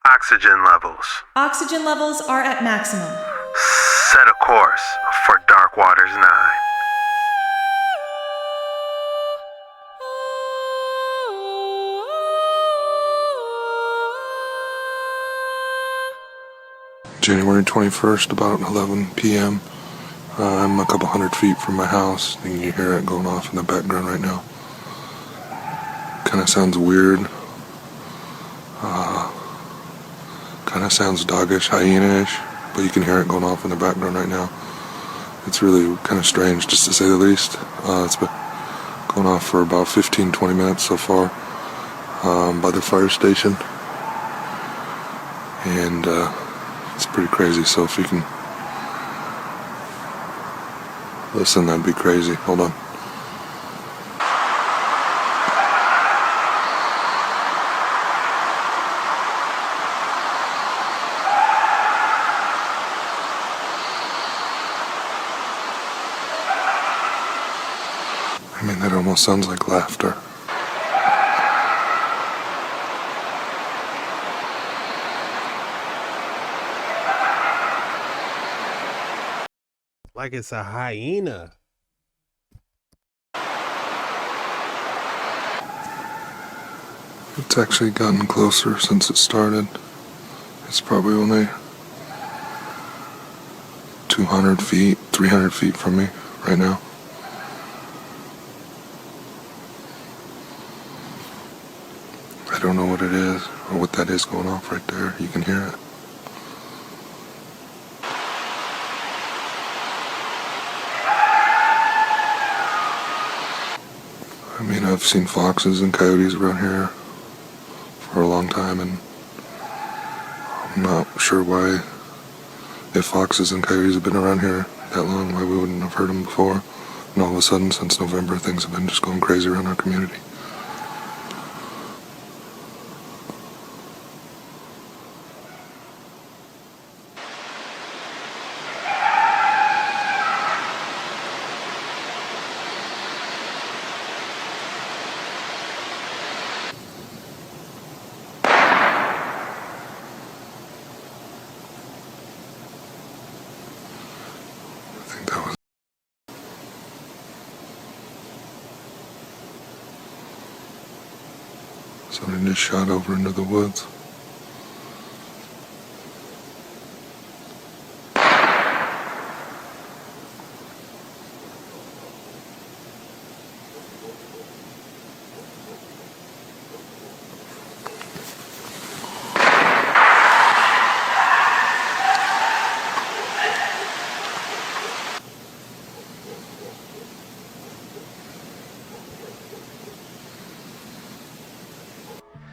Oxygen levels. Oxygen levels are at maximum. Set a course for Dark Waters 9. January 21st, about 11 p.m. I'm a couple hundred feet from my house, and you hear it going off in the background right now. Kind of sounds weird. Kind of sounds doggish, hyena-ish, but you can hear it going off in the background right now. It's really kind of strange, just to say the least. It's been going off for about 15-20 minutes so far by the fire station. And it's pretty crazy, so if you can listen, that'd be crazy. Hold on. I mean, that almost sounds like laughter. Like it's a hyena. It's actually gotten closer since it started. It's probably only 200 feet, 300 feet from me right now. I don't know what it is or what that is going off right there. You can hear it. I mean, I've seen foxes and coyotes around here for a long time, and I'm not sure why, if foxes and coyotes have been around here that long, why we wouldn't have heard them before. And all of a sudden, since November, things have been just going crazy around our community. I think that was somebody just shot over into the woods.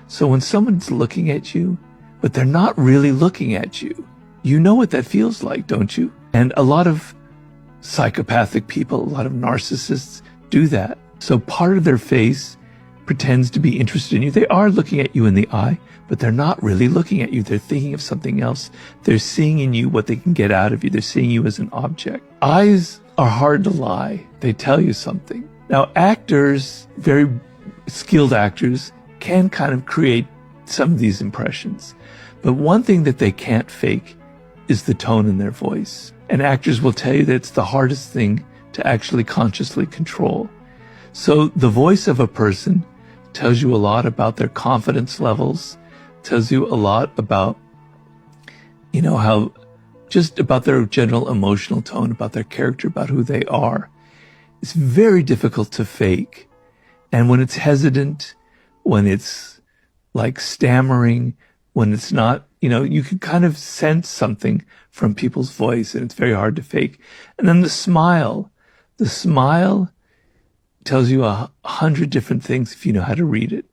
So when someone's looking at you, but they're not really looking at you, you know what that feels like, don't you? And a lot of psychopathic people, a lot of narcissists do that. So part of their face pretends to be interested in you. They are looking at you in the eye, but they're not really looking at you. They're thinking of something else. They're seeing in you what they can get out of you. They're seeing you as an object. Eyes are hard to lie. They tell you something. Now, actors, very skilled actors, can kind of create some of these impressions. But one thing that they can't fake is the tone in their voice. And actors will tell you that it's the hardest thing to actually consciously control. So the voice of a person tells you a lot about their confidence levels, tells you a lot about, how just about their general emotional tone, about their character, about who they are. It's very difficult to fake. And when it's hesitant, when it's like stammering, when it's not, you can kind of sense something from people's voice, and it's very hard to fake. And then the smile tells you 100 different things if you know how to read it.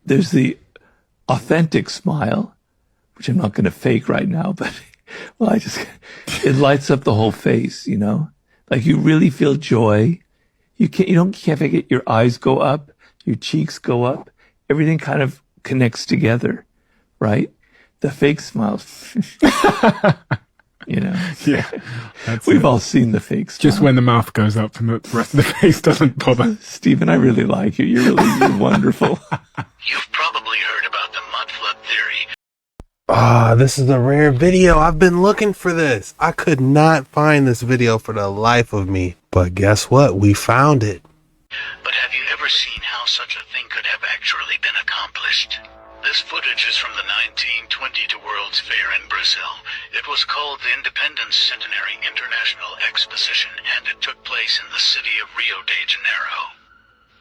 There's the authentic smile, which I'm not going to fake right now, but it lights up the whole face, like you really feel joy. You can't fake it. Your eyes go up, your cheeks go up, everything kind of connects together, right? The fake smile, Yeah. We've all seen the fake smile. Just when the mouth goes up and the rest of the face doesn't bother. Stephen, I really like you. You're wonderful. You've probably heard about the mud flood theory. Ah, this is a rare video. I've been looking for this. I could not find this video for the life of me. But guess what? We found it. But have you ever seen how such a thing could have actually been accomplished? This footage is from the 1922 World's Fair in Brazil. It was called the Independence Centenary International Exposition, and it took place in the city of Rio de Janeiro.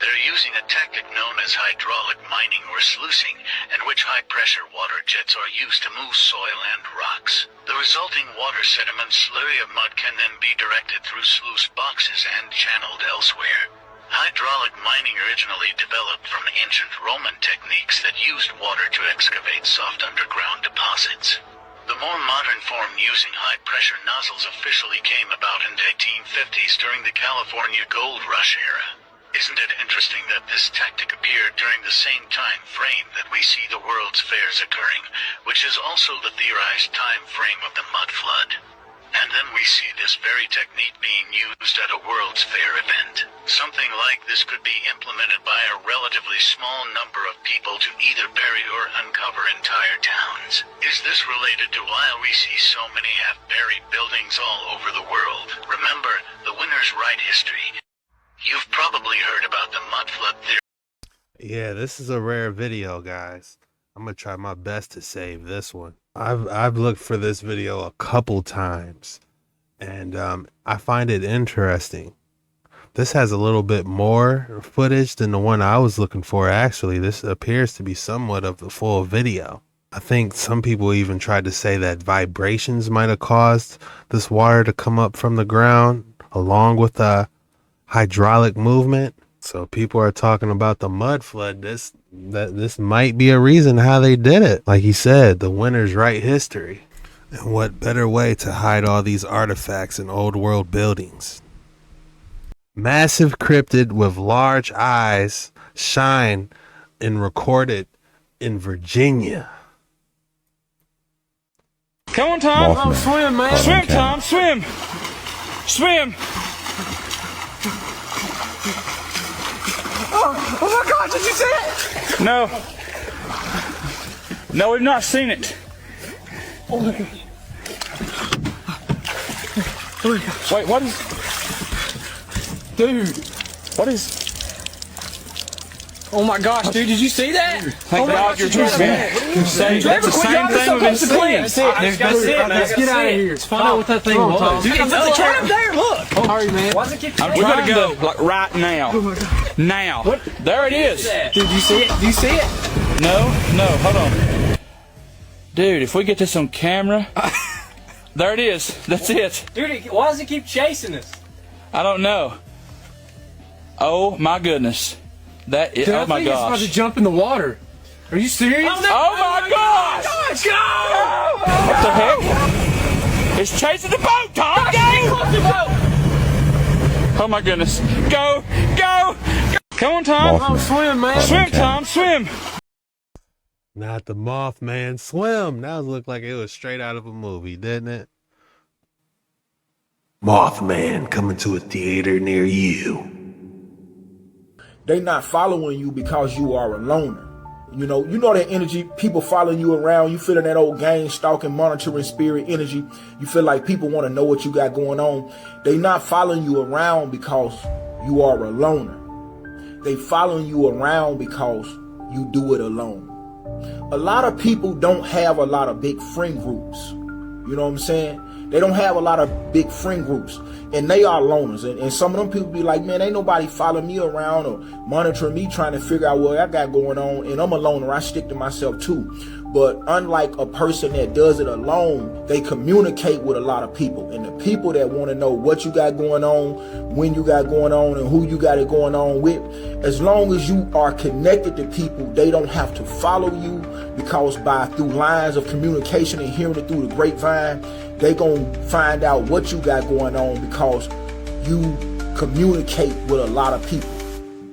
They're using a tactic known as hydraulic mining or sluicing, in which high-pressure water jets are used to move soil and rocks. The resulting water sediment slurry of mud can then be directed through sluice boxes and channeled elsewhere. Hydraulic mining originally developed from ancient Roman techniques that used water to excavate soft underground deposits. The more modern form using high-pressure nozzles officially came about in the 1850s during the California Gold Rush era. Isn't it interesting that this tactic appeared during the same time frame that we see the World's Fairs occurring, which is also the theorized time frame of the mud flood? And then we see this very technique being used at a World's Fair event. Something like this could be implemented by a relatively small number of people to either bury or uncover entire towns. Is this related to why we see so many half-buried buildings all over the world? Remember, the winners write history. You've probably heard about the mud flood theory. Yeah, this is a rare video, guys. I'm gonna try my best to save this one. I've looked for this video a couple times, and I find it interesting. This has a little bit more footage than the one I was looking for. Actually, this appears to be somewhat of the full video. I think some people even tried to say that vibrations might have caused this water to come up from the ground, along with the hydraulic movement. So people are talking about the mud flood. This might be a reason how they did it. Like he said, the winners write history. And what better way to hide all these artifacts in old world buildings? Massive cryptid with large eyes shine and recorded in Virginia. Come on, Tom. Mothman. Swim, man. Swim, Tom. Swim. Swim. Oh my God, did you see it? No. No, we've not seen it. Oh my God. Oh my God. Wait, what is... Dude. What is... Oh my gosh, dude, did you see that? Thank God you're trying to That's the same thing we've been seeing. That's it, man. Let's get out of here. Let's find out what that thing was. Dude, it's right up there, look. Hurry, man. Why does it keep we gotta go, like, right now. Oh my God. Now. What? There it is. Dude, do you see it? Do you see it? No, hold on. Dude, if we get this on camera. There it is. That's it. Dude, why does it keep chasing us? I don't know. Oh my goodness. That is, oh my gosh. It's about to jump in the water. Are you serious? Oh my gosh! Go! What the heck? It's chasing the boat, Tom! Go! Oh my goodness. Go! Come on, Tom. Oh, swim, man. Swim, Tom, swim. Not the Mothman. Swim. That looked like it was straight out of a movie, didn't it? Mothman coming to a theater near you. They not following you because you are a loner. You know that energy, people following you around, you feeling that old gang stalking, monitoring spirit energy. You feel like people want to know what you got going on. They not following you around because you are a loner. They following you around because you do it alone. A lot of people don't have a lot of big friend groups. You know what I'm saying? They don't have a lot of big friend groups, and they are loners. And some of them people be like, man, ain't nobody following me around or monitoring me, trying to figure out what I got going on. And I'm a loner. I stick to myself too. But unlike a person that does it alone, they communicate with a lot of people. And the people that want to know what you got going on, when you got going on, and who you got it going on with, as long as you are connected to people, they don't have to follow you, because through lines of communication and hearing it through the grapevine, they gonna find out what you got going on because you communicate with a lot of people.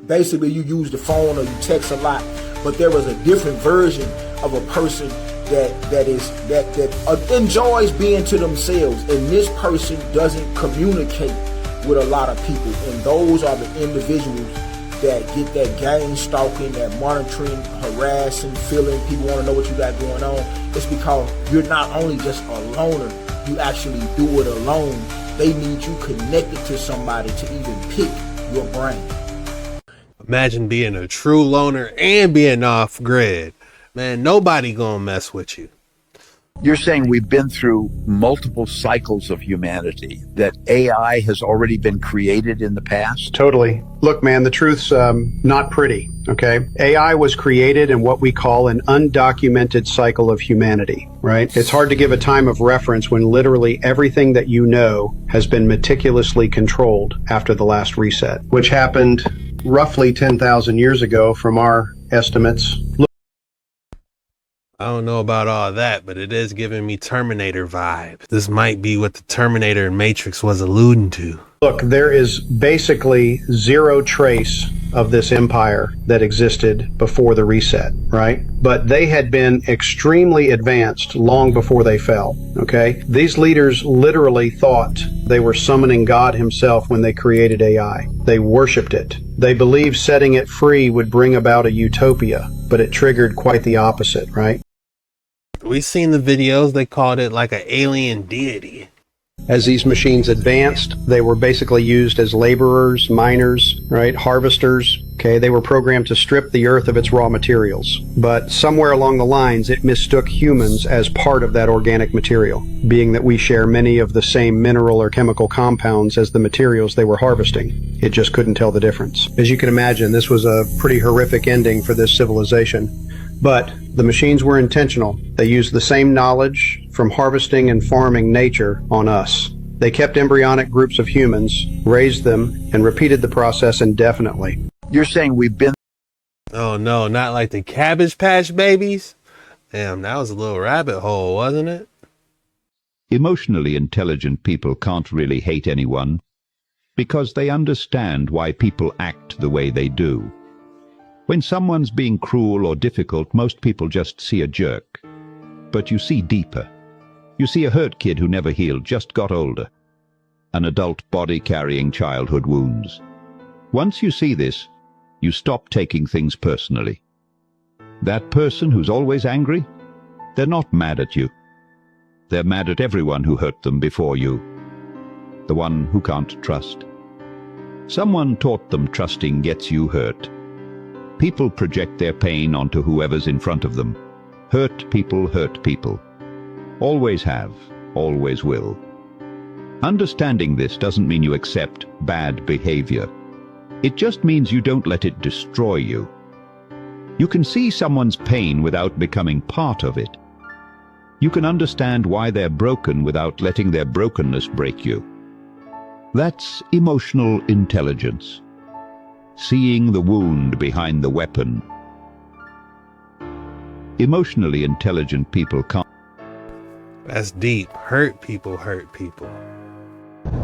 Basically, you use the phone or you text a lot, but there is a different version of a person that enjoys being to themselves, and this person doesn't communicate with a lot of people, and those are the individuals that get that gang stalking, that monitoring, harassing, feeling, people want to know what you got going on, it's because you're not only just a loner, you actually do it alone. They need you connected to somebody to even pick your brain. Imagine being a true loner and being off grid. Man, nobody gonna mess with you. You're saying we've been through multiple cycles of humanity, that AI has already been created in the past? Totally. Look, man, the truth's not pretty, okay? AI was created in what we call an undocumented cycle of humanity, right? It's hard to give a time of reference when literally everything that you know has been meticulously controlled after the last reset, which happened roughly 10,000 years ago from our estimates. I don't know about all that, but it is giving me Terminator vibes. This might be what the Terminator in Matrix was alluding to. Look, there is basically zero trace of this empire that existed before the reset, right? But they had been extremely advanced long before they fell, okay? These leaders literally thought they were summoning God himself when they created AI. They worshipped it. They believed setting it free would bring about a utopia, but it triggered quite the opposite, right? We've seen the videos, they called it like an alien deity. As these machines advanced, they were basically used as laborers, miners, right? Harvesters. Okay, they were programmed to strip the earth of its raw materials. But somewhere along the lines, it mistook humans as part of that organic material, being that we share many of the same mineral or chemical compounds as the materials they were harvesting. It just couldn't tell the difference. As you can imagine, this was a pretty horrific ending for this civilization. But the machines were intentional. They used the same knowledge from harvesting and farming nature on us. They kept embryonic groups of humans, raised them, and repeated the process indefinitely. You're saying we've been... Oh no, not like the Cabbage Patch Babies? Damn, that was a little rabbit hole, wasn't it? Emotionally intelligent people can't really hate anyone because they understand why people act the way they do. When someone's being cruel or difficult, most people just see a jerk. But you see deeper. You see a hurt kid who never healed, just got older. An adult body carrying childhood wounds. Once you see this, you stop taking things personally. That person who's always angry, they're not mad at you. They're mad at everyone who hurt them before you. The one who can't trust. Someone taught them trusting gets you hurt. People project their pain onto whoever's in front of them. Hurt people. Always have, always will. Understanding this doesn't mean you accept bad behavior. It just means you don't let it destroy you. You can see someone's pain without becoming part of it. You can understand why they're broken without letting their brokenness break you. That's emotional intelligence. Seeing the wound behind the weapon. Emotionally intelligent people can't. That's deep. Hurt people hurt people.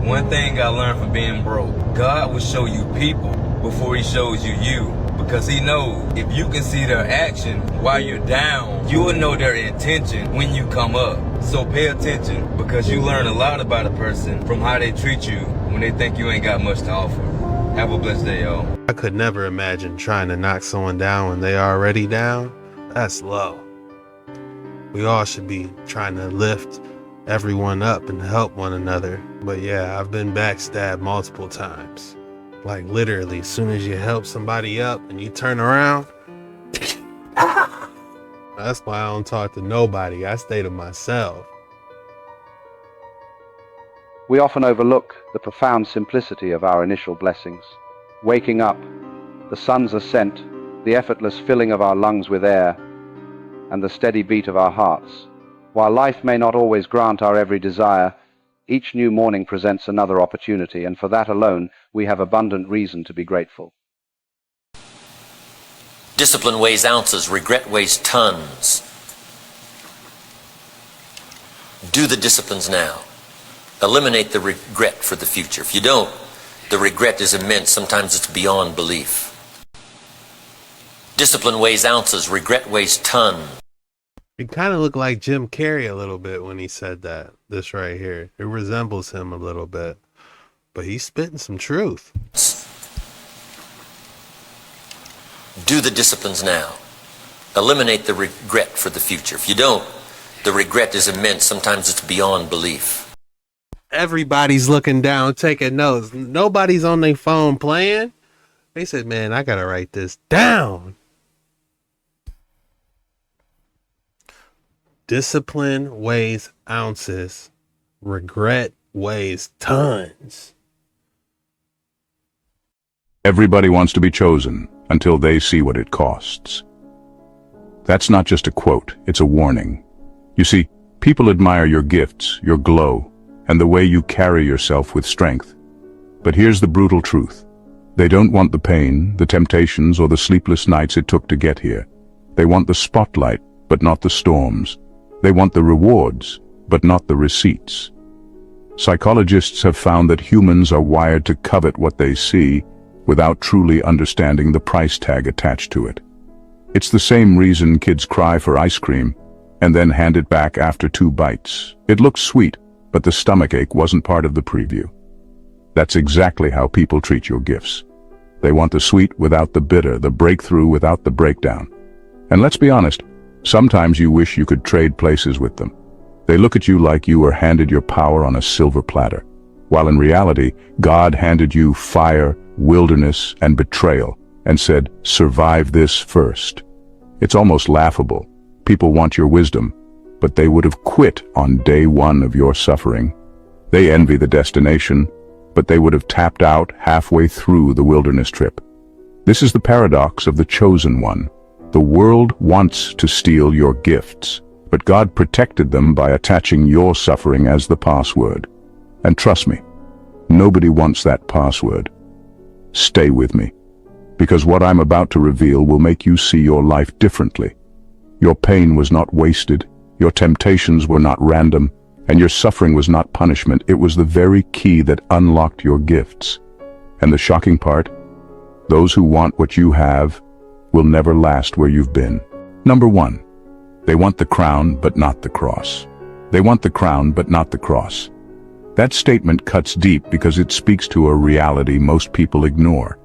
One thing I learned from being broke, God will show you people before he shows you. Because he knows if you can see their action while you're down, you will know their intention when you come up. So pay attention, because you learn a lot about a person from how they treat you when they think you ain't got much to offer. Have a blessed day, y'all. I could never imagine trying to knock someone down when they are already down. That's low. We all should be trying to lift everyone up and help one another. But yeah, I've been backstabbed multiple times. Like literally, as soon as you help somebody up and you turn around, that's why I don't talk to nobody. I stay to myself. We often overlook the profound simplicity of our initial blessings. Waking up, the sun's ascent, the effortless filling of our lungs with air, and the steady beat of our hearts. While life may not always grant our every desire, each new morning presents another opportunity, and for that alone, we have abundant reason to be grateful. Discipline weighs ounces, regret weighs tons. Do the disciplines now. Eliminate the regret for the future. If you don't, the regret is immense. Sometimes it's beyond belief. Discipline weighs ounces, regret weighs tons. He kind of looked like Jim Carrey a little bit when he said that. This right here. It resembles him a little bit. But he's spitting some truth. do the disciplines now. Eliminate the regret for the future. If you don't, the regret is immense. Sometimes it's beyond belief. Everybody's looking down, taking notes. Nobody's on their phone playing. They said, man, I gotta write this down. Discipline weighs ounces. Regret weighs tons. Everybody wants to be chosen until they see what it costs. That's not just a quote, it's a warning. You see, people admire your gifts, your glow, and the way you carry yourself with strength. But here's the brutal truth. They don't want the pain, the temptations, or the sleepless nights it took to get here. They want the spotlight, but not the storms. They want the rewards, but not the receipts. Psychologists have found that humans are wired to covet what they see without truly understanding the price tag attached to it. It's the same reason kids cry for ice cream and then hand it back after 2 bites. It looks sweet, but the stomachache wasn't part of the preview. That's exactly how people treat your gifts. They want the sweet without the bitter, the breakthrough without the breakdown. And let's be honest, sometimes you wish you could trade places with them. They look at you like you were handed your power on a silver platter, while in reality, God handed you fire, wilderness, and betrayal, and said, survive this first. It's almost laughable. People want your wisdom, but they would have quit on day 1 of your suffering. They envy the destination, but they would have tapped out halfway through the wilderness trip. This is the paradox of the chosen one. The world wants to steal your gifts, but God protected them by attaching your suffering as the password. And trust me, nobody wants that password. Stay with me, because what I'm about to reveal will make you see your life differently. Your pain was not wasted, your temptations were not random, and your suffering was not punishment. It was the very key that unlocked your gifts. And the shocking part, those who want what you have will never last where you've been. Number 1, they want the crown but not the cross. They want the crown but not the cross. That statement cuts deep because it speaks to a reality most people ignore.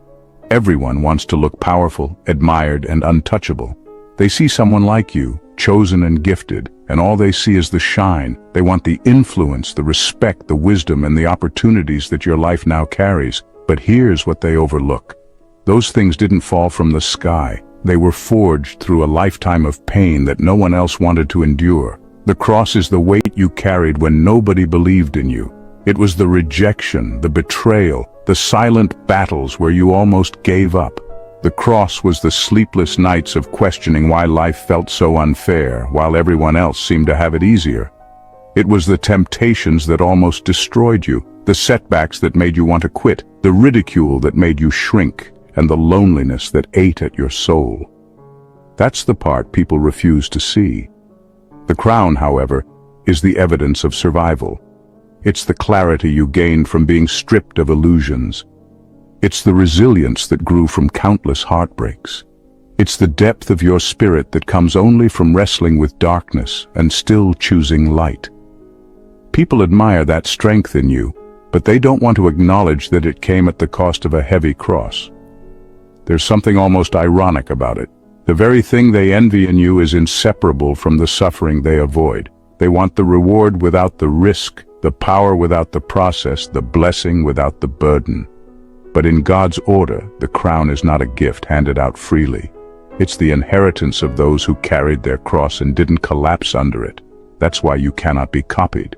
Everyone wants to look powerful, admired, and untouchable. They see someone like you, chosen and gifted, and all they see is the shine. They want the influence, the respect, the wisdom, and the opportunities that your life now carries. But here's what they overlook. Those things didn't fall from the sky. They were forged through a lifetime of pain that no one else wanted to endure. The cross is the weight you carried when nobody believed in you. It was the rejection, the betrayal, the silent battles where you almost gave up. The cross was the sleepless nights of questioning why life felt so unfair, while everyone else seemed to have it easier. It was the temptations that almost destroyed you, the setbacks that made you want to quit, the ridicule that made you shrink, and the loneliness that ate at your soul. That's the part people refuse to see. The crown, however, is the evidence of survival. It's the clarity you gained from being stripped of illusions. It's the resilience that grew from countless heartbreaks. It's the depth of your spirit that comes only from wrestling with darkness and still choosing light. People admire that strength in you, but they don't want to acknowledge that it came at the cost of a heavy cross. There's something almost ironic about it. The very thing they envy in you is inseparable from the suffering they avoid. They want the reward without the risk, the power without the process, the blessing without the burden. But in God's order, the crown is not a gift handed out freely. It's the inheritance of those who carried their cross and didn't collapse under it. That's why you cannot be copied.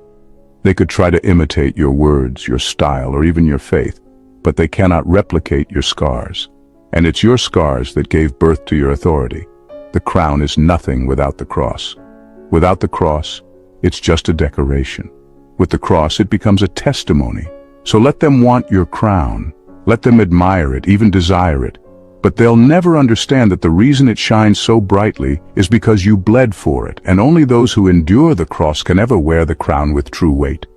They could try to imitate your words, your style, or even your faith, but they cannot replicate your scars. And it's your scars that gave birth to your authority. The crown is nothing without the cross. Without the cross, it's just a decoration. With the cross, it becomes a testimony. So let them want your crown. Let them admire it, even desire it. But they'll never understand that the reason it shines so brightly is because you bled for it, and only those who endure the cross can ever wear the crown with true weight.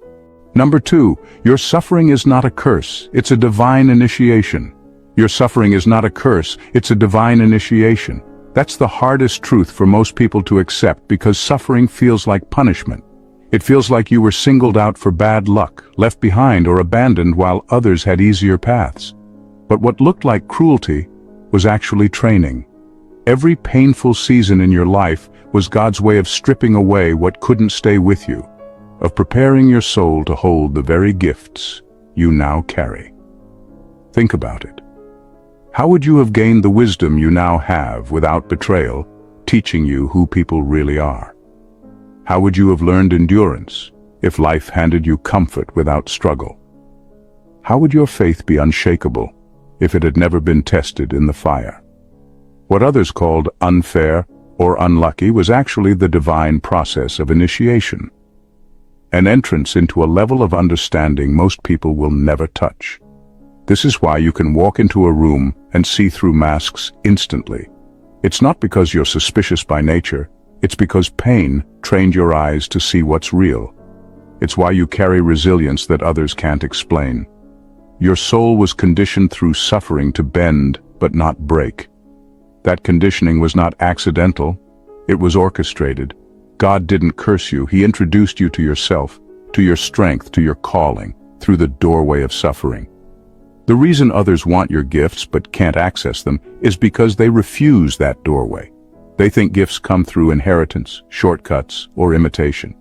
Number 2, your suffering is not a curse, it's a divine initiation. Your suffering is not a curse, it's a divine initiation. That's the hardest truth for most people to accept because suffering feels like punishment. It feels like you were singled out for bad luck, left behind or abandoned while others had easier paths. But what looked like cruelty was actually training. Every painful season in your life was God's way of stripping away what couldn't stay with you, of preparing your soul to hold the very gifts you now carry. Think about it. How would you have gained the wisdom you now have without betrayal, teaching you who people really are? How would you have learned endurance if life handed you comfort without struggle? How would your faith be unshakable if it had never been tested in the fire? What others called unfair or unlucky was actually the divine process of initiation, an entrance into a level of understanding most people will never touch. This is why you can walk into a room and see through masks instantly. It's not because you're suspicious by nature, it's because pain trained your eyes to see what's real. It's why you carry resilience that others can't explain. Your soul was conditioned through suffering to bend but not break. That conditioning was not accidental, it was orchestrated. God didn't curse you, He introduced you to yourself, to your strength, to your calling, through the doorway of suffering. The reason others want your gifts but can't access them is because they refuse that doorway. They think gifts come through inheritance, shortcuts, or imitation.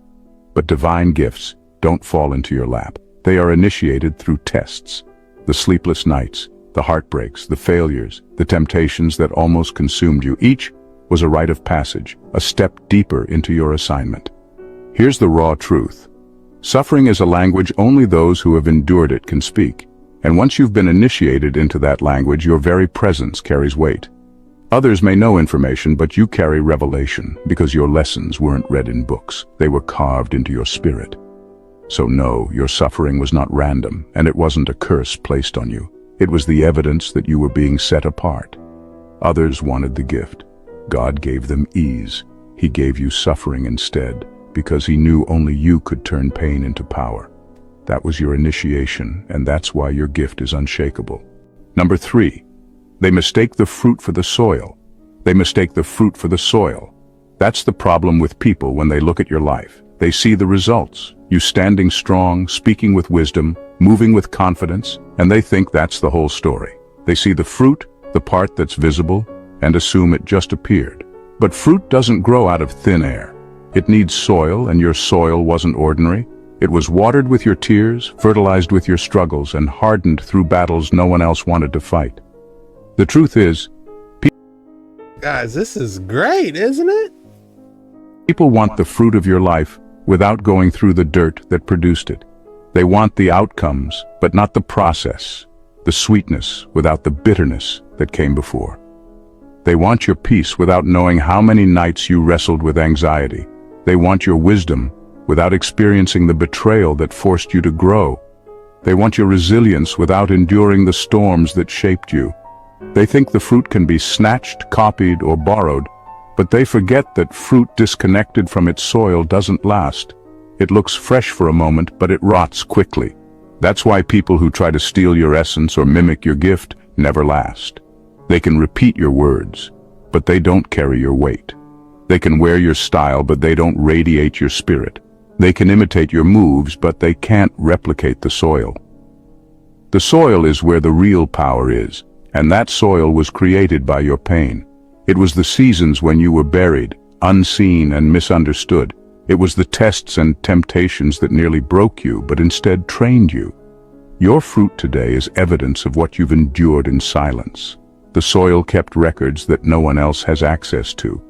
But divine gifts don't fall into your lap. They are initiated through tests. The sleepless nights, the heartbreaks, the failures, the temptations that almost consumed you. Each was a rite of passage, a step deeper into your assignment. Here's the raw truth. Suffering is a language only those who have endured it can speak. And once you've been initiated into that language, your very presence carries weight. Others may know information, but you carry revelation because your lessons weren't read in books. They were carved into your spirit. So no, your suffering was not random, and it wasn't a curse placed on you. It was the evidence that you were being set apart. Others wanted the gift. God gave them ease. He gave you suffering instead, because He knew only you could turn pain into power. That was your initiation, and that's why your gift is unshakable. Number 3, they mistake the fruit for the soil. They mistake the fruit for the soil. That's the problem with people when they look at your life. They see the results, you standing strong, speaking with wisdom, moving with confidence, and they think that's the whole story. They see the fruit, the part that's visible, and assume it just appeared. But fruit doesn't grow out of thin air. It needs soil, and your soil wasn't ordinary. It was watered with your tears, fertilized with your struggles, and hardened through battles no one else wanted to fight. The truth is, guys, this is great, isn't it? People want the fruit of your life without going through the dirt that produced it. They want the outcomes, but not the process, the sweetness without the bitterness that came before. They want your peace without knowing how many nights you wrestled with anxiety. They want your wisdom without experiencing the betrayal that forced you to grow. They want your resilience without enduring the storms that shaped you. They think the fruit can be snatched, copied, or borrowed, but they forget that fruit disconnected from its soil doesn't last. It looks fresh for a moment, but it rots quickly. That's why people who try to steal your essence or mimic your gift never last. They can repeat your words, but they don't carry your weight. They can wear your style, but they don't radiate your spirit. They can imitate your moves, but they can't replicate the soil. The soil is where the real power is, and that soil was created by your pain. It was the seasons when you were buried, unseen and misunderstood. It was the tests and temptations that nearly broke you, but instead trained you. Your fruit today is evidence of what you've endured in silence. The soil kept records that no one else has access to.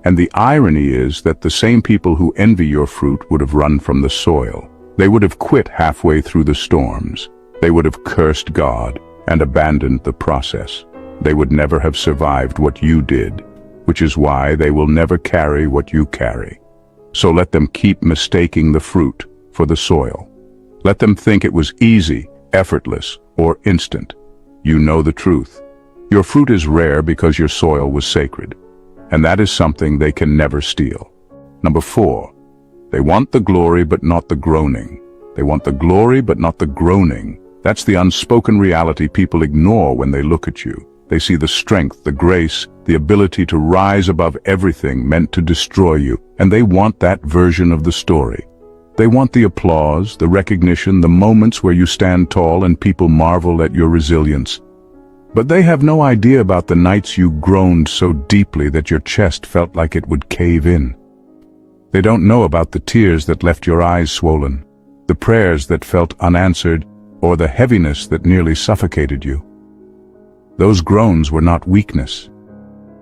And the irony is that the same people who envy your fruit would have run from the soil. They would have quit halfway through the storms. They would have cursed God and abandoned the process. They would never have survived what you did, which is why they will never carry what you carry. So let them keep mistaking the fruit for the soil. Let them think it was easy, effortless, or instant. You know the truth. Your fruit is rare because your soil was sacred. And that is something they can never steal. Number 4, they want the glory but not the groaning. They want the glory but not the groaning. That's the unspoken reality people ignore when they look at you. They see the strength, the grace, the ability to rise above everything meant to destroy you, and they want that version of the story. They want the applause, the recognition, the moments where you stand tall and people marvel at your resilience. But they have no idea about the nights you groaned so deeply that your chest felt like it would cave in. They don't know about the tears that left your eyes swollen, the prayers that felt unanswered, or the heaviness that nearly suffocated you. Those groans were not weakness.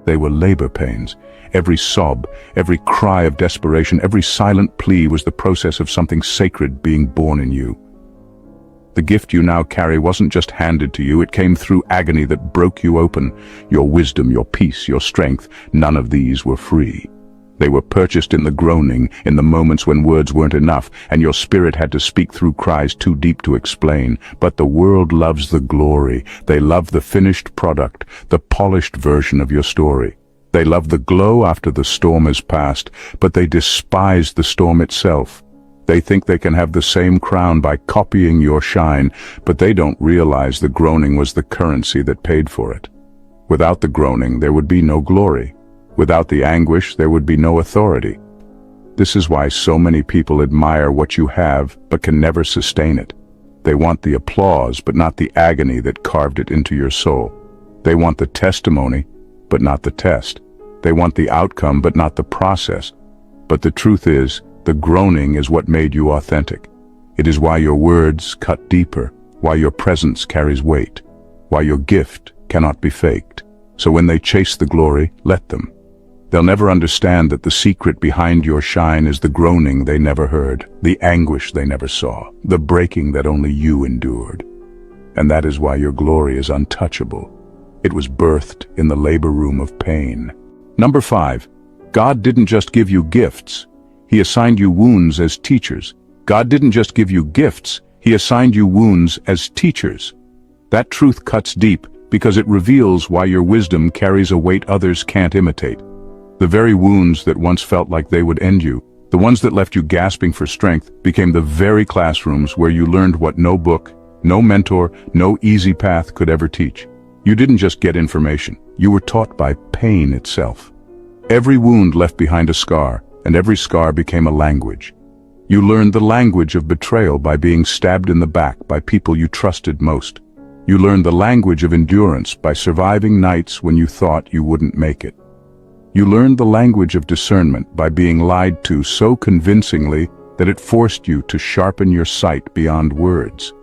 They were labor pains. Every sob, every cry of desperation, every silent plea was the process of something sacred being born in you. The gift you now carry wasn't just handed to you, it came through agony that broke you open. Your wisdom, your peace, your strength, none of these were free. They were purchased in the groaning, in the moments when words weren't enough, and your spirit had to speak through cries too deep to explain. But the world loves the glory. They love the finished product, the polished version of your story. They love the glow after the storm has passed, but they despise the storm itself. They think they can have the same crown by copying your shine, but they don't realize the groaning was the currency that paid for it. Without the groaning, there would be no glory. Without the anguish, there would be no authority. This is why so many people admire what you have, but can never sustain it. They want the applause, but not the agony that carved it into your soul. They want the testimony, but not the test. They want the outcome, but not the process. But the truth is, the groaning is what made you authentic. It is why your words cut deeper, why your presence carries weight, why your gift cannot be faked. So when they chase the glory, let them. They'll never understand that the secret behind your shine is the groaning they never heard, the anguish they never saw, the breaking that only you endured. And that is why your glory is untouchable. It was birthed in the labor room of pain. Number 5. God didn't just give you gifts. He assigned you wounds as teachers. God didn't just give you gifts. He assigned you wounds as teachers. That truth cuts deep because it reveals why your wisdom carries a weight others can't imitate. The very wounds that once felt like they would end you, the ones that left you gasping for strength, became the very classrooms where you learned what no book, no mentor, no easy path could ever teach. You didn't just get information. You were taught by pain itself. Every wound left behind a scar, and every scar became a language. You learned the language of betrayal by being stabbed in the back by people you trusted most. You learned the language of endurance by surviving nights when you thought you wouldn't make it. You learned the language of discernment by being lied to so convincingly that it forced you to sharpen your sight beyond words.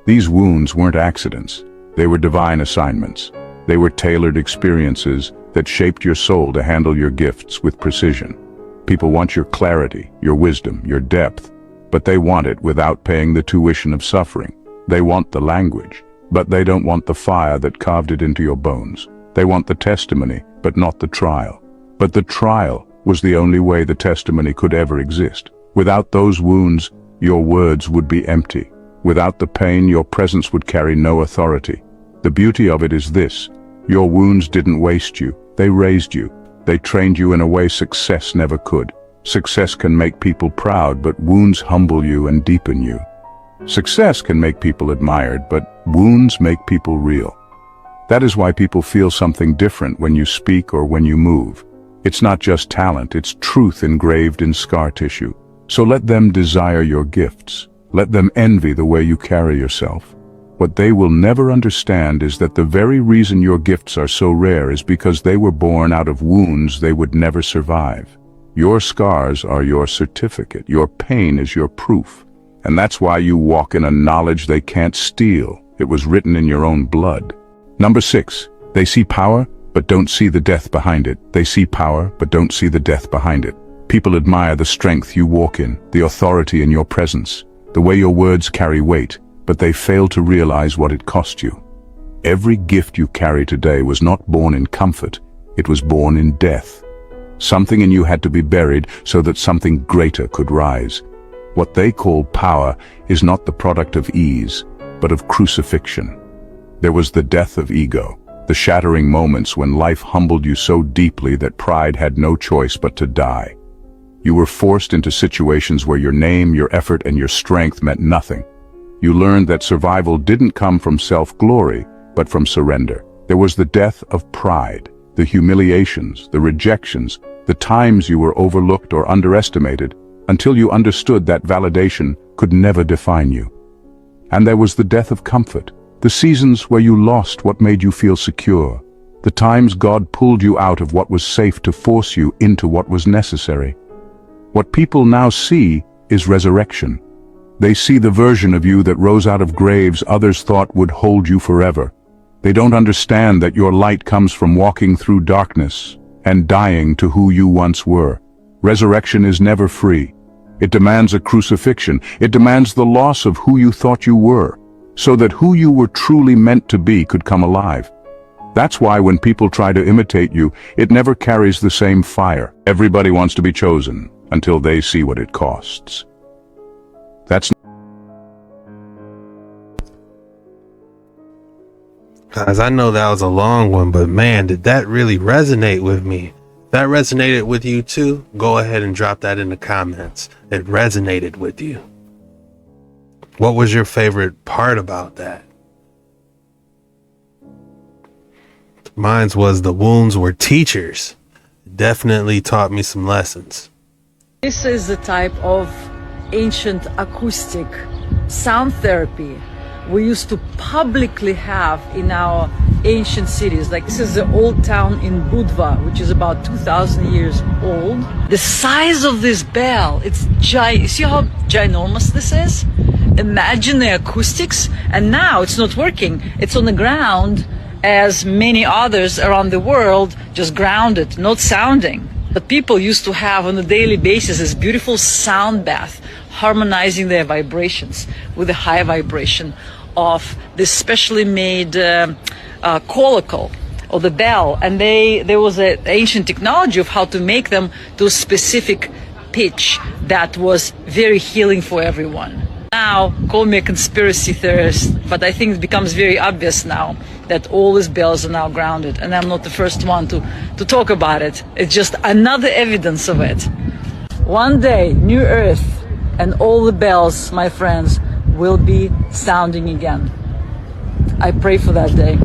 These wounds weren't accidents. They were divine assignments. They were tailored experiences that shaped your soul to handle your gifts with precision. People want your clarity, your wisdom, your depth, but they want it without paying the tuition of suffering. They want the language, but they don't want the fire that carved it into your bones. They want the testimony, but not the trial. But the trial was the only way the testimony could ever exist. Without those wounds, your words would be empty. Without the pain, your presence would carry no authority. The beauty of it is this: your wounds didn't waste you, they raised you. They trained you in a way success never could. Success can make people proud, but wounds humble you and deepen you. Success can make people admired, but wounds make people real. That is why people feel something different when you speak or when you move. It's not just talent, it's truth engraved in scar tissue. So let them desire your gifts. Let them envy the way you carry yourself. What they will never understand is that the very reason your gifts are so rare is because they were born out of wounds they would never survive. Your scars are your certificate. Your pain is your proof. And that's why you walk in a knowledge they can't steal. It was written in your own blood. Number 6. They see power, but don't see the death behind it. They see power, but don't see the death behind it. People admire the strength you walk in, the authority in your presence, the way your words carry weight, but they fail to realize what it cost you. Every gift you carry today was not born in comfort, it was born in death. Something in you had to be buried so that something greater could rise. What they call power is not the product of ease, but of crucifixion. There was the death of ego, the shattering moments when life humbled you so deeply that pride had no choice but to die. You were forced into situations where your name, your effort, and your strength meant nothing. You learned that survival didn't come from self-glory, but from surrender. There was the death of pride, the humiliations, the rejections, the times you were overlooked or underestimated, until you understood that validation could never define you. And there was the death of comfort, The seasons where you lost what made you feel secure. The times God pulled you out of what was safe to force you into what was necessary. What people now see is resurrection. They see the version of you that rose out of graves others thought would hold you forever. They don't understand that your light comes from walking through darkness and dying to who you once were. Resurrection is never free. It demands a crucifixion. It demands the loss of who you thought you were, so that who you were truly meant to be could come alive. That's why when people try to imitate you, it never carries the same fire. Everybody wants to be chosen until they see what it costs. That's Guys, I know that was a long one, but man, did that really resonate with me. If that resonated with you too, go ahead and drop that in the comments. It resonated with you. What was your favorite part about that? Mine was the wounds were teachers. Definitely taught me some lessons. This is the type of ancient acoustic sound therapy we used to publicly have in our ancient cities. Like this is the old town in Budva, which is about 2,000 years old. The size of this bell, it's see how ginormous this is? Imagine the acoustics, and now it's not working. It's on the ground as many others around the world, just grounded, not sounding. But people used to have on a daily basis this beautiful sound bath, harmonizing their vibrations with the high vibration of this specially made colacle or the bell. And there was an ancient technology of how to make them to a specific pitch that was very healing for everyone. Now, call me a conspiracy theorist, but I think it becomes very obvious now that all these bells are now grounded, and I'm not the first one to talk about it. It's just another evidence of it. One day, New Earth and all the bells, my friends, will be sounding again. I pray for that day.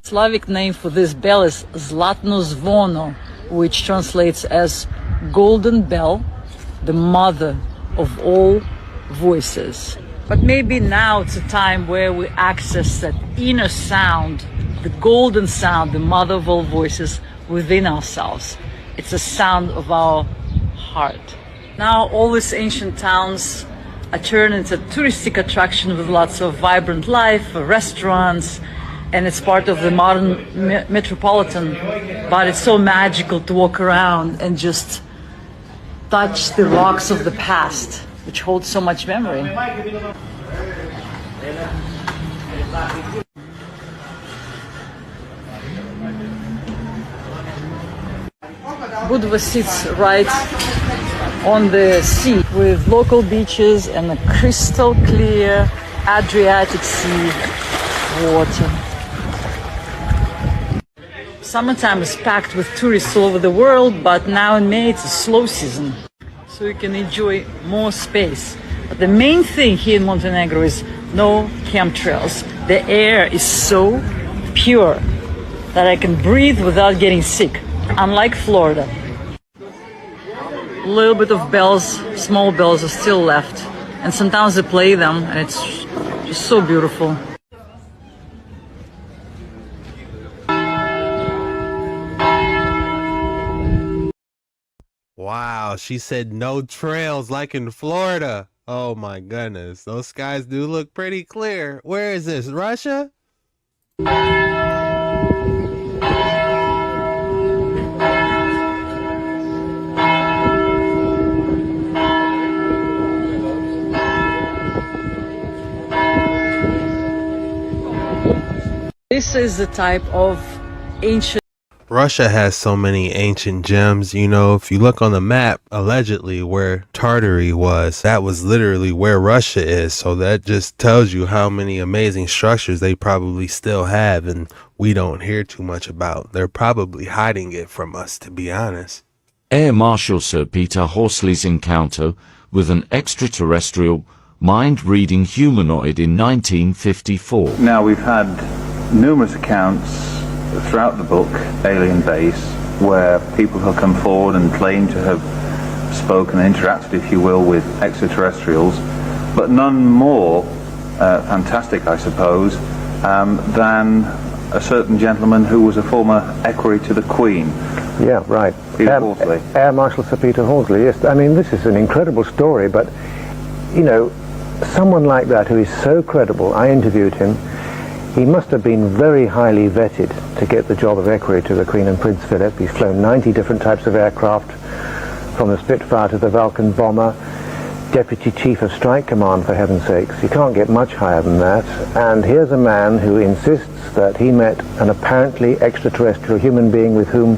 Slavic name for this bell is Zlatno Zvono, which translates as golden bell, the mother of all voices. But maybe now it's a time where we access that inner sound, the golden sound, the mother of all voices within ourselves. It's a sound of our heart. Now all these ancient towns are turned into a touristic attraction with lots of vibrant life, restaurants, and it's part of the modern metropolitan. But it's so magical to walk around and just touch the rocks of the past, which holds so much memory. Budva sits right on the sea with local beaches and a crystal clear Adriatic Sea water. Summertime is packed with tourists all over the world, but now in May it's a slow season, so you can enjoy more space. But the main thing here in Montenegro is no chemtrails. The air is so pure that I can breathe without getting sick, unlike Florida. A little bit of bells, small bells are still left, and sometimes they play them, and it's just so beautiful. Wow, she said no trails like in Florida. Oh my goodness, those skies do look pretty clear. Where is this, Russia? This is the type of ancient... Russia has so many ancient gems. You know, if you look on the map, allegedly where Tartary was, that was literally where Russia is. So that just tells you how many amazing structures they probably still have and we don't hear too much about. They're probably hiding it from us, to be honest. Air Marshal Sir Peter Horsley's encounter with an extraterrestrial mind-reading humanoid in 1954. Now, we've had numerous accounts throughout the book, Alien Base, where people have come forward and claimed to have spoken and interacted, if you will, with extraterrestrials, but none more fantastic, I suppose, than a certain gentleman who was a former equerry to the Queen. Yeah, right. Peter Horsley. Air Marshal Sir Peter Horsley, yes. I mean, this is an incredible story, but, you know, someone like that who is so credible, I interviewed him, he must have been very highly vetted to get the job of equerry to the Queen and Prince Philip. He's flown 90 different types of aircraft, from the Spitfire to the Vulcan bomber, Deputy Chief of Strike Command, for heaven's sakes. You can't get much higher than that. And here's a man who insists that he met an apparently extraterrestrial human being with whom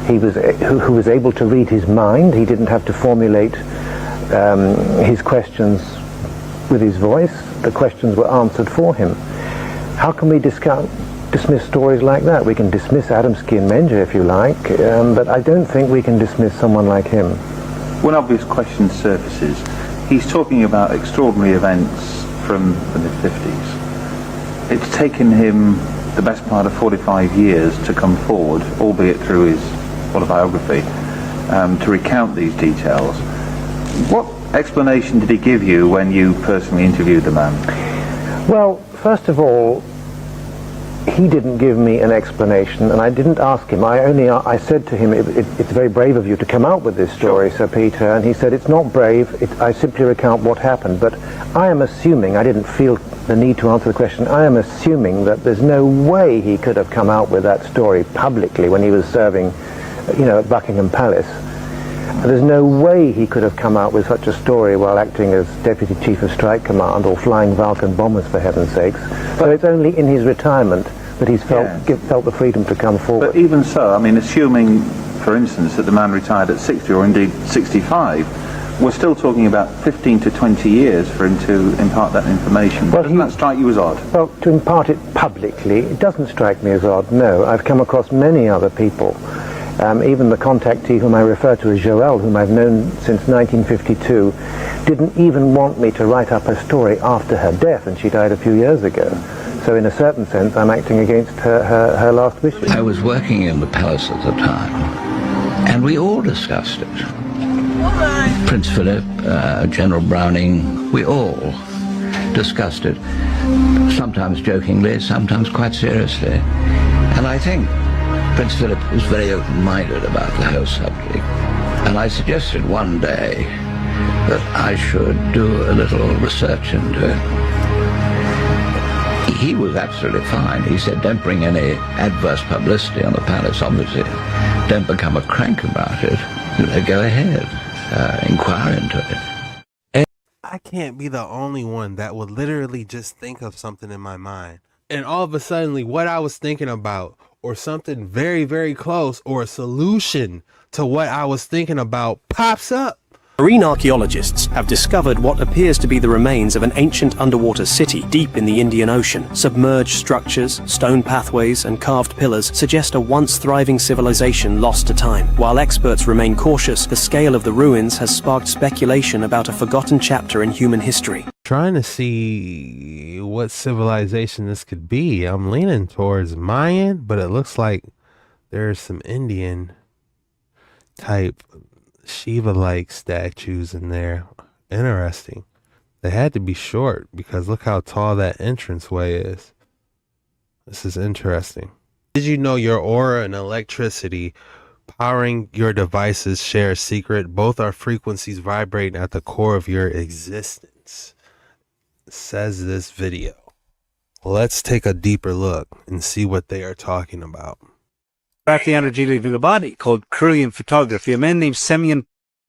he was, who was able to read his mind. He didn't have to formulate his questions with his voice. The questions were answered for him. How can we dismiss stories like that? We can dismiss Adamski and Menger if you like, but I don't think we can dismiss someone like him. One obvious question surfaces. He's talking about extraordinary events from the mid-50s. It's taken him the best part of 45 years to come forward, albeit through his autobiography, to recount these details. What explanation did he give you when you personally interviewed the man? Well, first of all, he didn't give me an explanation, and I didn't ask him. I said to him, it's very brave of you to come out with this story, Sir Peter, and he said, it's not brave, I simply recount what happened. But I am assuming, I didn't feel the need to answer the question, I am assuming that there's no way he could have come out with that story publicly when he was serving, you know, at Buckingham Palace. There's no way he could have come out with such a story while acting as Deputy Chief of Strike Command or flying Vulcan bombers, for heaven's sakes. So it's only in his retirement that he's felt the freedom to come forward. But even so, I mean, assuming, for instance, that the man retired at 60 or indeed 65, we're still talking about 15 to 20 years for him to impart that information. Well, doesn't that strike you as odd? Well, to impart it publicly, it doesn't strike me as odd, no. I've come across many other people. Even the contactee whom I refer to as Joelle, whom I've known since 1952, didn't even want me to write up her story after her death, and she died a few years ago. So in a certain sense, I'm acting against her last wishes. I was working in the palace at the time, and we all discussed it. Prince Philip, General Browning, we all discussed it, sometimes jokingly, sometimes quite seriously. And I think Prince Philip was very open-minded about the whole subject, and I suggested one day that I should do a little research into it. He was absolutely fine. He said, don't bring any adverse publicity on the palace, obviously. Don't become a crank about it. Go ahead, inquire into it. I can't be the only one that would literally just think of something in my mind, and all of a sudden what I was thinking about, or something very, very close, or a solution to what I was thinking about, pops up. Marine archaeologists have discovered what appears to be the remains of an ancient underwater city deep in the Indian Ocean. Submerged structures, stone pathways, and carved pillars suggest a once thriving civilization lost to time. While experts remain cautious, the scale of the ruins has sparked speculation about a forgotten chapter in human history. Trying to see what civilization this could be. I'm leaning towards Mayan, but it looks like there's some Indian type Shiva-like statues in there. Interesting. They had to be short because look how tall that entranceway is. This is interesting. Did you know your aura and electricity powering your devices share a secret? Both are frequencies vibrating at the core of your existence, says this video. Let's take a deeper look and see what they are talking about. The energy leaving the body called Kirlian photography. A man named Semyon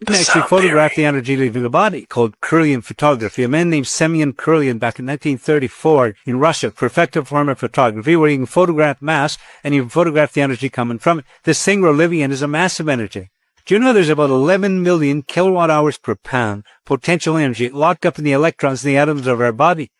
actually photographed the energy leaving the body called Kirlian photography. A man named Semyon Kirlian back in 1934 in Russia perfected a form of photography where you can photograph mass and you can photograph the energy coming from it. This thing we're living in is a massive energy. Do you know there's about 11 million kilowatt hours per pound potential energy locked up in the electrons in the atoms of our body?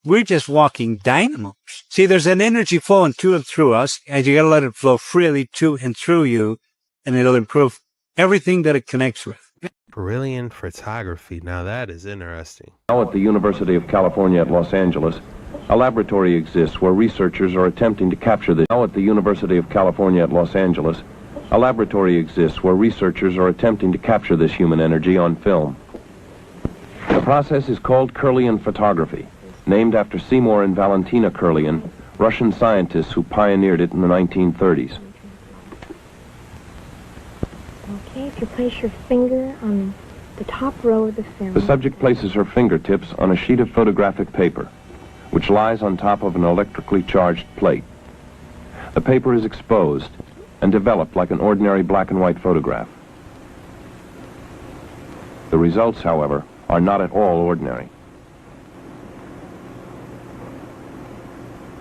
We're just walking dynamos. See, there's an energy flowing to and through us, and you gotta let it flow freely to and through you, and it'll improve everything that it connects with. Brilliant photography. Now that is interesting. Now at the University of California at Los Angeles, a laboratory exists where researchers are attempting to capture this. Now at the University of California at Los Angeles, a laboratory exists where researchers are attempting to capture this human energy on film. The process is called Kirlian photography. named after Seymour and Valentina Kirlian, Russian scientists who pioneered it in the 1930s. Okay, if you place your finger on the top row of the film. The subject places her fingertips on a sheet of photographic paper, which lies on top of an electrically charged plate. The paper is exposed and developed like an ordinary black and white photograph. The results, however, are not at all ordinary.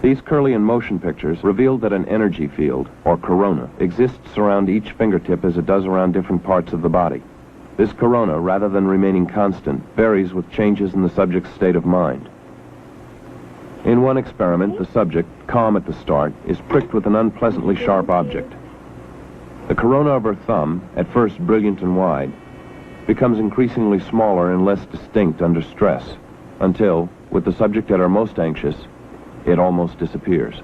These Kirlian motion pictures revealed that an energy field, or corona, exists around each fingertip as it does around different parts of the body. This corona, rather than remaining constant, varies with changes in the subject's state of mind. In one experiment, the subject, calm at the start, is pricked with an unpleasantly sharp object. The corona of her thumb, at first brilliant and wide, becomes increasingly smaller and less distinct under stress, until, with the subject at her most anxious, it almost disappears.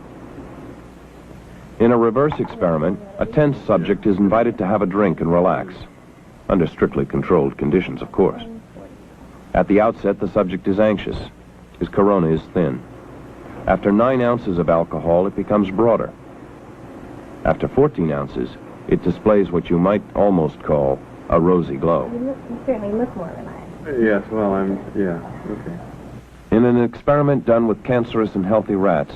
In a reverse experiment, a tense subject is invited to have a drink and relax, under strictly controlled conditions, of course. At the outset, the subject is anxious. His corona is thin. After 9 ounces of alcohol, it becomes broader. After 14 ounces, it displays what you might almost call a rosy glow. You certainly look more relaxed. Yes, well, okay. In an experiment done with cancerous and healthy rats,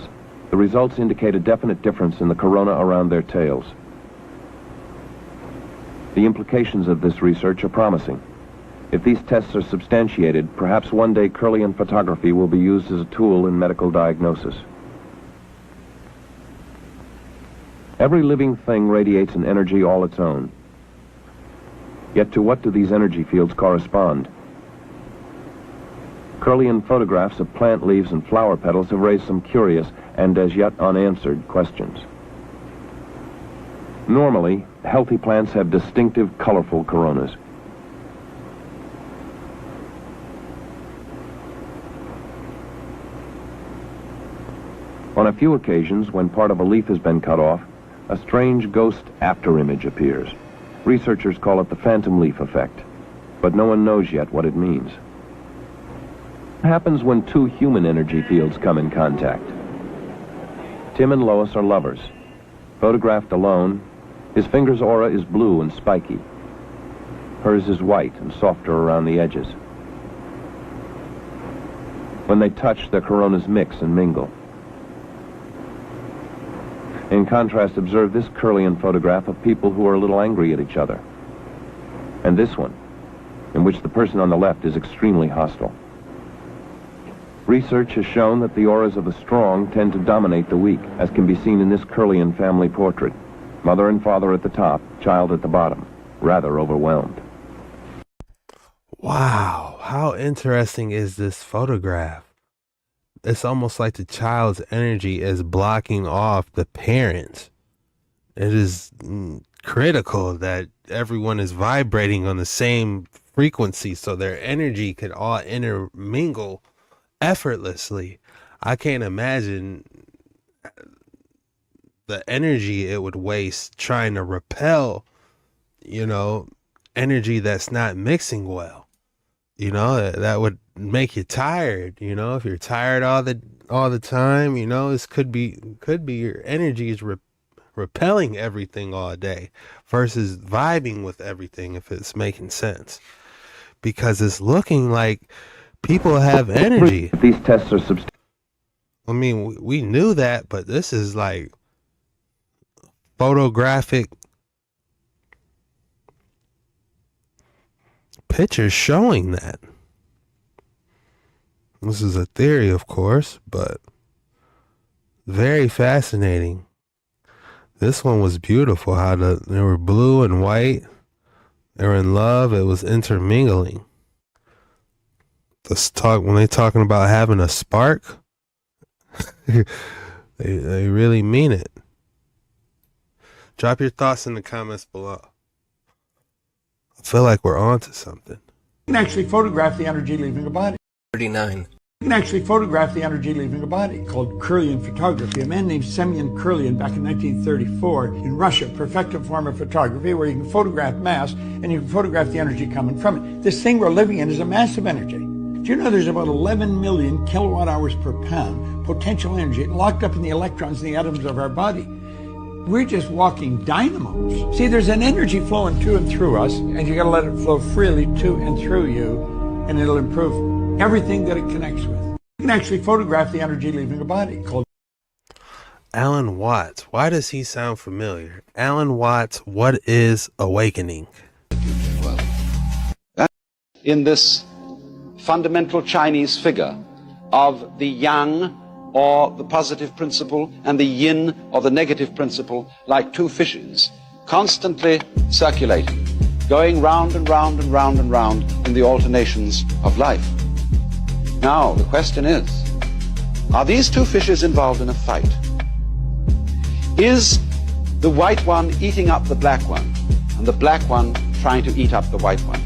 the results indicate a definite difference in the corona around their tails. The implications of this research are promising. If these tests are substantiated, perhaps one day Kirlian photography will be used as a tool in medical diagnosis. Every living thing radiates an energy all its own. Yet to what do these energy fields correspond? Kirlian photographs of plant leaves and flower petals have raised some curious and as yet unanswered questions. Normally, healthy plants have distinctive, colorful coronas. On a few occasions, when part of a leaf has been cut off, a strange ghost afterimage appears. Researchers call it the phantom leaf effect, but no one knows yet what it means. What happens when 2 human energy fields come in contact? Tim and Lois are lovers. Photographed alone, his finger's aura is blue and spiky. Hers is white and softer around the edges. When they touch, their coronas mix and mingle. In contrast, observe this Kirlian photograph of people who are a little angry at each other. And this one, in which the person on the left is extremely hostile. Research has shown that the auras of the strong tend to dominate the weak, as can be seen in this Kirlian family portrait. Mother and father at the top, child at the bottom, rather overwhelmed. Wow, how interesting is this photograph? It's almost like the child's energy is blocking off the parents. It is critical that everyone is vibrating on the same frequency so their energy could all intermingle effortlessly. I can't imagine the energy it would waste trying to repel, energy that's not mixing well. That would make you tired. If you're tired all the time, this could be your energy is repelling everything all day versus vibing with everything, if it's making sense. Because it's looking like people have energy. These tests are I mean, we knew that, but this is like photographic pictures showing that. This is a theory, of course, but very fascinating. This one was beautiful, how they were blue and white. They were in love. It was intermingling. When they talking about having a spark, they really mean it. Drop your thoughts in the comments below. I feel like we're on to something. You can actually photograph the energy leaving a body. 39. You can actually photograph the energy leaving a body, called Kirlian photography. A man named Semyon Kirlian back in 1934 in Russia perfected a form of photography where you can photograph mass and you can photograph the energy coming from it. This thing we're living in is a massive energy. Do you know there's about 11 million kilowatt hours per pound potential energy locked up in the electrons in the atoms of our body? We're just walking dynamos. See, there's an energy flowing to and through us, and you gotta let it flow freely to and through you, and it'll improve everything that it connects with. You can actually photograph the energy leaving the body called Alan Watts. Why does he sound familiar? Alan Watts, what is awakening? In this fundamental Chinese figure of the yang or the positive principle and the yin or the negative principle, like two fishes constantly circulating, going round and round and round and round in the alternations of life. Now the question is, are these two fishes involved in a fight? Is the white one eating up the black one and the black one trying to eat up the white one?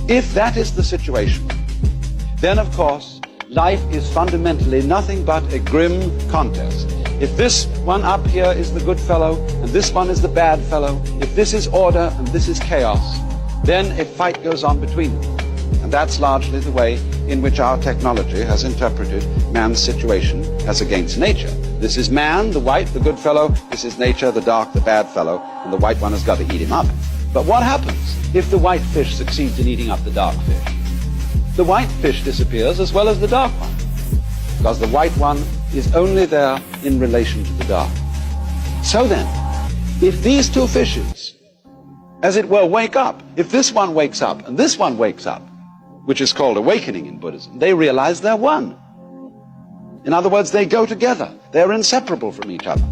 If that is the situation, then of course life is fundamentally nothing but a grim contest. If this one up here is the good fellow and this one is the bad fellow, if this is order and this is chaos, then a fight goes on between them. And that's largely the way in which our technology has interpreted man's situation as against nature. This is man, the white, the good fellow. This is nature, the dark, the bad fellow. And the white one has got to eat him up. But what happens if the white fish succeeds in eating up the dark fish? The white fish disappears as well as the dark one, because the white one is only there in relation to the dark. So then, if these two fishes, as it were, wake up, if this one wakes up and this one wakes up, which is called awakening in Buddhism, they realize they're one. In other words, they go together. They're inseparable from each other.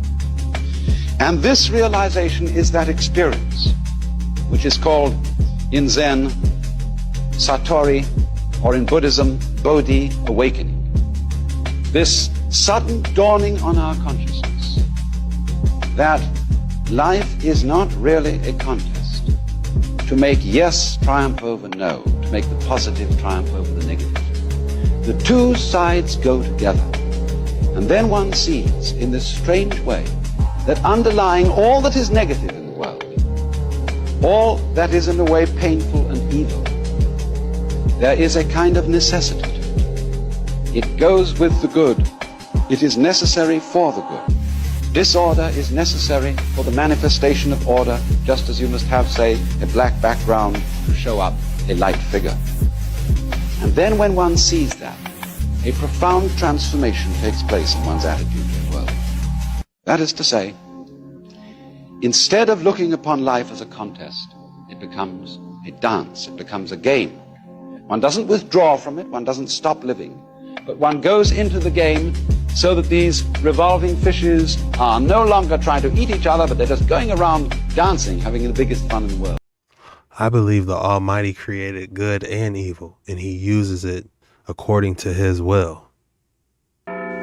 And this realization is that experience, which is called in Zen, Satori, or in Buddhism, Bodhi, awakening. This sudden dawning on our consciousness that life is not really a contest to make yes triumph over no, to make the positive triumph over the negative. The two sides go together. And then one sees, in this strange way, that underlying all that is negative in the world, all that is in a way painful and evil, there is a kind of necessity to it. It goes with the good. It is necessary for the good. Disorder is necessary for the manifestation of order, just as you must have, say, a black background to show up a light figure. And then when one sees that, a profound transformation takes place in one's attitude to the world. That is to say, instead of looking upon life as a contest, it becomes a dance, it becomes a game. One doesn't withdraw from it, one doesn't stop living, but one goes into the game so that these revolving fishes are no longer trying to eat each other, but they're just going around dancing, having the biggest fun in the world. I believe the Almighty created good and evil, and he uses it according to his will.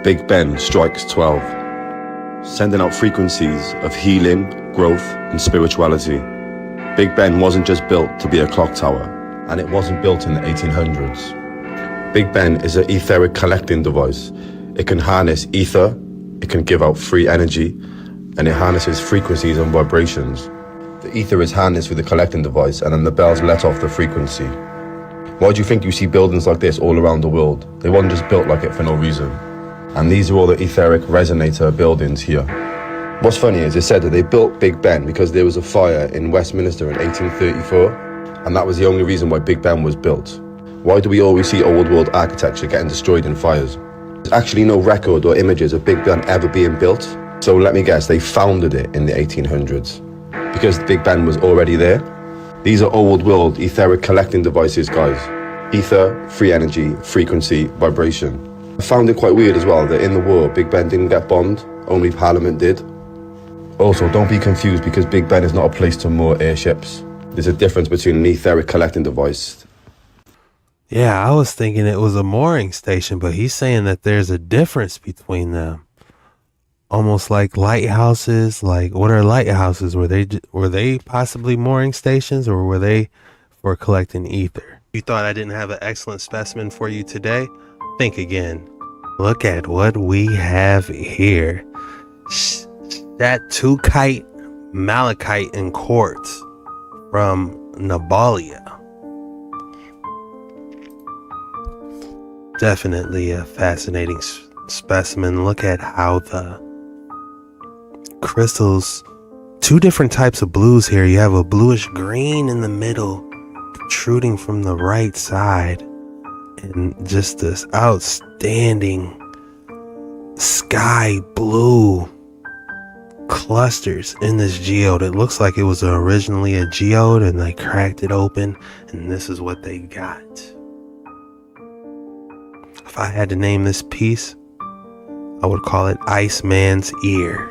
Big Ben strikes 12, sending out frequencies of healing, growth, and spirituality. Big Ben wasn't just built to be a clock tower, and it wasn't built in the 1800s. Big Ben is an etheric collecting device. It can harness ether, it can give out free energy, and it harnesses frequencies and vibrations. The ether is harnessed with the collecting device, and then the bells let off the frequency. Why do you think you see buildings like this all around the world? They weren't just built like it for no reason. And these are all the etheric resonator buildings here. What's funny is it said that they built Big Ben because there was a fire in Westminster in 1834, and that was the only reason why Big Ben was built. Why do we always see old world architecture getting destroyed in fires? There's actually no record or images of Big Ben ever being built. So let me guess, they founded it in the 1800s. Because Big Ben was already there. These are old world etheric collecting devices, guys. Ether, free energy, frequency, vibration. I found it quite weird as well that in the war, Big Ben didn't get bombed, only Parliament did. Also, don't be confused because Big Ben is not a place to moor airships. There's a difference between an etheric collecting device. Yeah, I was thinking it was a mooring station, but he's saying that there's a difference between them. Almost like lighthouses. Like, what are lighthouses? Were they possibly mooring stations, or were they for collecting ether? You thought I didn't have an excellent specimen for you today? Think again. Look at what we have here. That Tukite malachite in quartz from Nabalia. Definitely a fascinating specimen. Look at how the crystals, two different types of blues here. You have a bluish green in the middle, protruding from the right side, and just this outstanding sky blue clusters in this geode. It looks like it was originally a geode and they cracked it open, and this is what they got. If I had to name this piece, I would call it Iceman's Ear.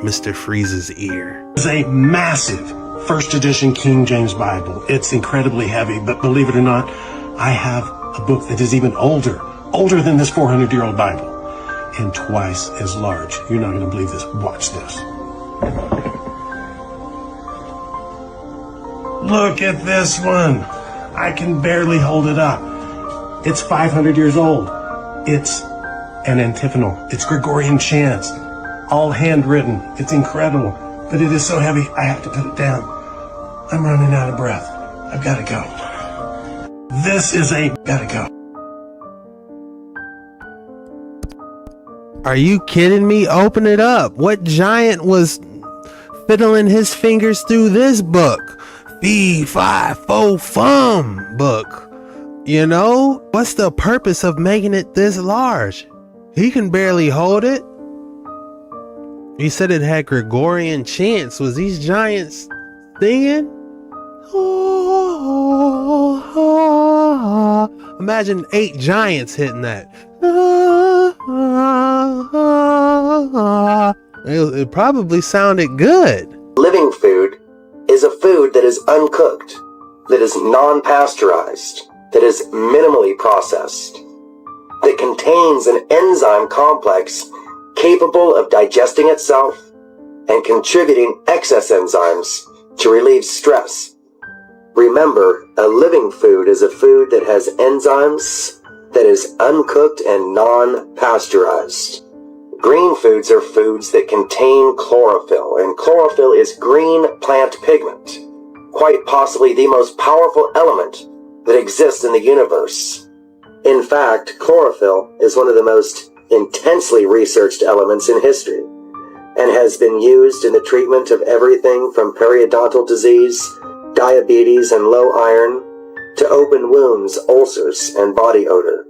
Mr. Freeze's ear. It's a massive first edition King James Bible. It's incredibly heavy, but believe it or not, I have a book that is even older than this 400-year-old Bible, and twice as large. You're not going to believe this. Watch this. Look at this one. I can barely hold it up. It's 500 years old. It's an antiphonal. It's Gregorian chants, all handwritten. It's incredible, but it is so heavy, I have to put it down. I'm running out of breath. I've got to go. This is gotta go. Are you kidding me? Open it up. What giant was fiddling his fingers through this book? Fee, fi, fo, fum book. You know? What's the purpose of making it this large? He can barely hold it. He said it had Gregorian chants. Was these giants singing? Imagine 8 giants hitting that. It probably sounded good. Living food is a food that is uncooked, that is non-pasteurized, that is minimally processed, that contains an enzyme complex capable of digesting itself and contributing excess enzymes to relieve stress. Remember, a living food is a food that has enzymes, that is uncooked and non-pasteurized. Green foods are foods that contain chlorophyll, and chlorophyll is green plant pigment, quite possibly the most powerful element that exists in the universe. In fact, chlorophyll is one of the most intensely researched elements in history, and has been used in the treatment of everything from periodontal disease, diabetes, and low iron, to open wounds, ulcers, and body odor.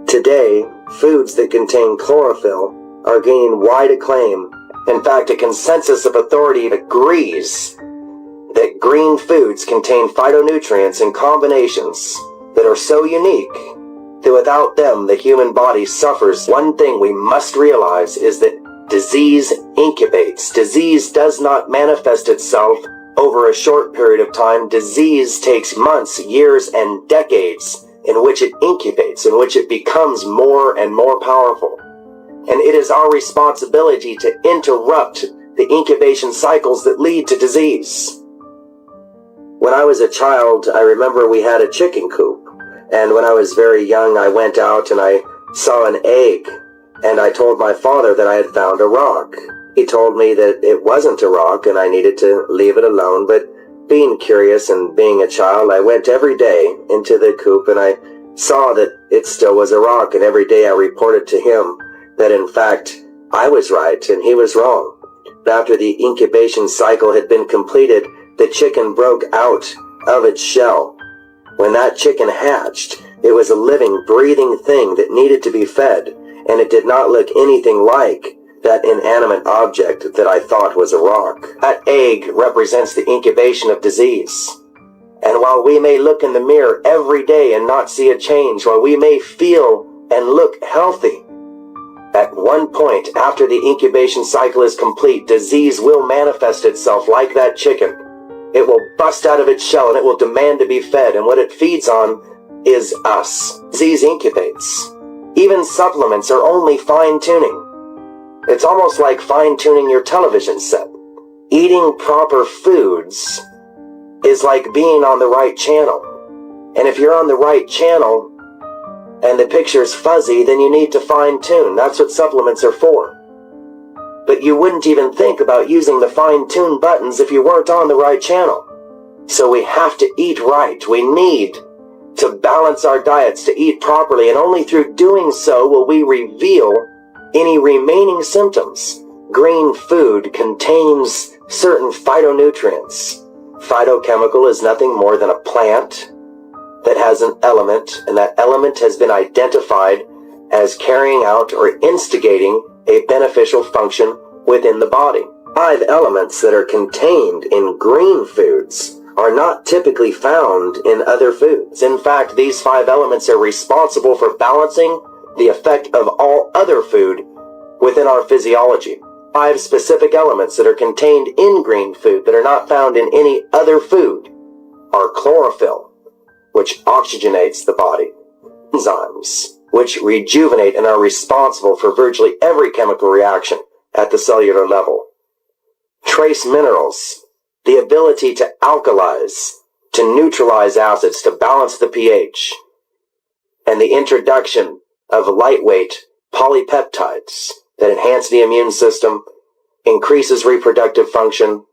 Today, foods that contain chlorophyll are gaining wide acclaim. In fact, a consensus of authority agrees that green foods contain phytonutrients in combinations that are so unique that without them the human body suffers. One thing we must realize is that disease incubates. Disease does not manifest itself over a short period of time. Disease takes months, years, and decades in which it incubates, in which it becomes more and more powerful. And it is our responsibility to interrupt the incubation cycles that lead to disease. When I was a child, I remember we had a chicken coop. And when I was very young, I went out and I saw an egg. And I told my father that I had found a rock. He told me that it wasn't a rock and I needed to leave it alone, but being curious and being a child, I went every day into the coop and I saw that it still was a rock, and every day I reported to him that in fact I was right and he was wrong. After the incubation cycle had been completed, the chicken broke out of its shell. When that chicken hatched, it was a living, breathing thing that needed to be fed, and it did not look anything like that inanimate object that I thought was a rock. That egg represents the incubation of disease. And while we may look in the mirror every day and not see a change, while we may feel and look healthy, at one point after the incubation cycle is complete, disease will manifest itself like that chicken. It will bust out of its shell and it will demand to be fed, and what it feeds on is us. Disease incubates. Even supplements are only fine-tuning. It's almost like fine-tuning your television set. Eating proper foods is like being on the right channel. And if you're on the right channel and the picture's fuzzy, then you need to fine-tune. That's what supplements are for. But you wouldn't even think about using the fine-tune buttons if you weren't on the right channel. So we have to eat right. We need to balance our diets, to eat properly, and only through doing so will we reveal any remaining symptoms. Green food contains certain phytonutrients. Phytochemical is nothing more than a plant that has an element, and that element has been identified as carrying out or instigating a beneficial function within the body. 5 elements that are contained in green foods are not typically found in other foods. In fact, these 5 elements are responsible for balancing the effect of all other food within our physiology. 5 specific elements that are contained in green food that are not found in any other food are chlorophyll, which oxygenates the body, enzymes, which rejuvenate and are responsible for virtually every chemical reaction at the cellular level, trace minerals, the ability to alkalize, to neutralize acids, to balance the pH, and the introduction of lightweight polypeptides that enhance the immune system, increases reproductive function,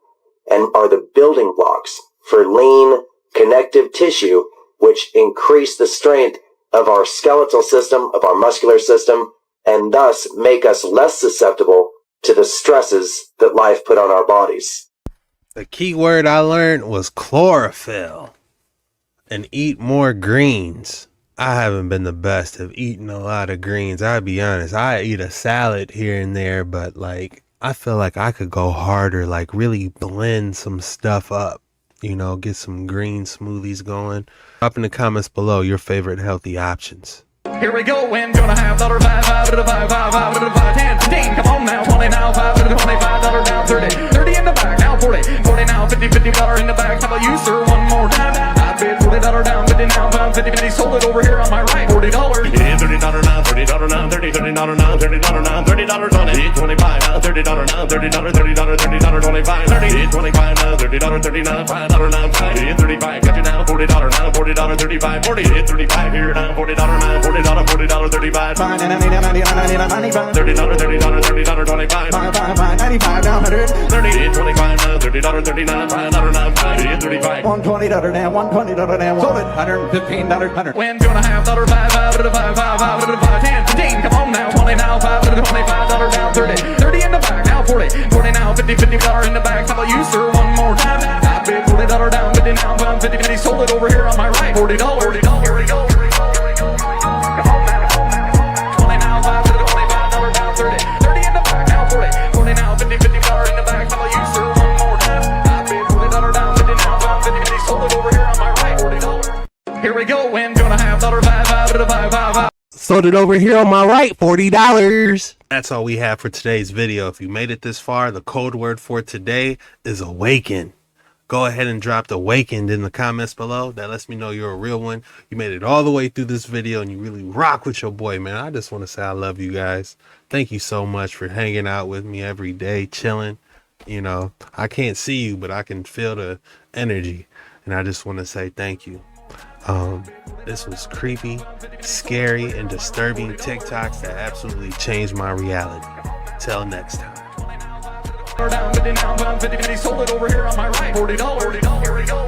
and are the building blocks for lean connective tissue, which increase the strength of our skeletal system, of our muscular system, and thus make us less susceptible to the stresses that life put on our bodies. The key word I learned was chlorophyll. And eat more greens. I haven't been the best of eating a lot of greens. I'll be honest. I eat a salad here and there, but like, I feel like I could go harder, like really blend some stuff up. You know, get some green smoothies going. Drop in the comments below your favorite healthy options. Here we go, and gonna have $5, 5 to the 5, 5, 5 to the 5, 10, 15, come on now, 20 now, 5 to the 25, $1 now, 30, 30 in the back, now 40, 40 now, 50, $50 in the back, how about you, sir, one more time, I bid $40 down, 50 now, 5, 50, 50, sold it over here on my right, $40, yeah, $30 now, $30 now, $30 now, $30 now, $30 on it, yeah, 25 now, $30 now, $30, $30, 25, 30, yeah, 25 now, $30, 39, $5 now, 5, yeah, 35, got you now, $40 now, $40, 35, 40, yeah, 35 here now, $40 now, $40, 35, fine, and $95, $30, $30, 25, fine, 95 down, 100, 30, 25 now, $30, 39, $5 now, 5, yeah, 35, $120 down, $120 down, sold it, $115, 100. When gonna have $5, 5 to the 5, 5, 5 to the 5, 10, 15, come on now, 20 now, 5 to the 25, $1 down, 30, 30 in the back, now 40, 40 now, 50, $50 in the back, how about you, sir, one more time, I bid $40 down, 50 now, 5, 50, 50, sold it over here on my right, $40, $40, here we go. Here we go, and gonna have $5, 5 to the 5, 5, 5. Sold it over here on my right, $40. That's all we have for today's video. If you made it this far, the code word for today is awaken. Go ahead and drop the awakened in the comments below. That lets me know you're a real one. You made it all the way through this video and you really rock with your boy, man. I just want to say I love you guys. Thank you so much for hanging out with me every day, chilling. You know, I can't see you, but I can feel the energy. And I just want to say thank you. This was creepy, scary, and disturbing TikToks that absolutely changed my reality. Till next time. Down, 50 now, 50, sold it over here on my right, $40, here we go.